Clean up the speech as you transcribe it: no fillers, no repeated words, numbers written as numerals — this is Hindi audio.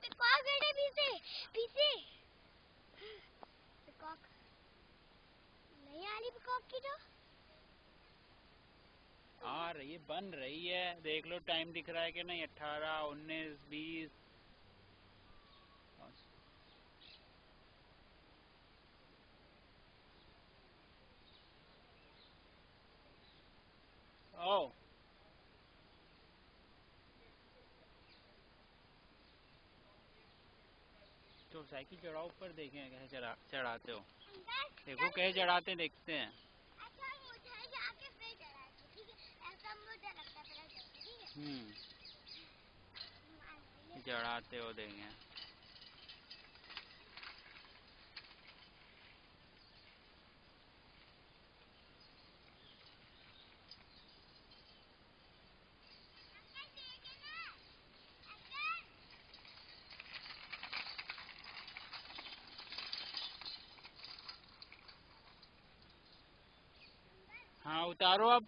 पिकॉक बेटे पीछे पीछे। पिकॉक नहीं आ रही, पिकॉक की तो आ रही है, बन रही है। देख लो टाइम दिख रहा है कि नहीं, 18, 19, 20। ओ तो साइकिल चढ़ाओ ऊपर, देखें कैसे चढ़ाते हो। देखो कैसे चढ़ाते, देखते हैं। चढ़ाते हो देंगे। हाँ उतारो अब।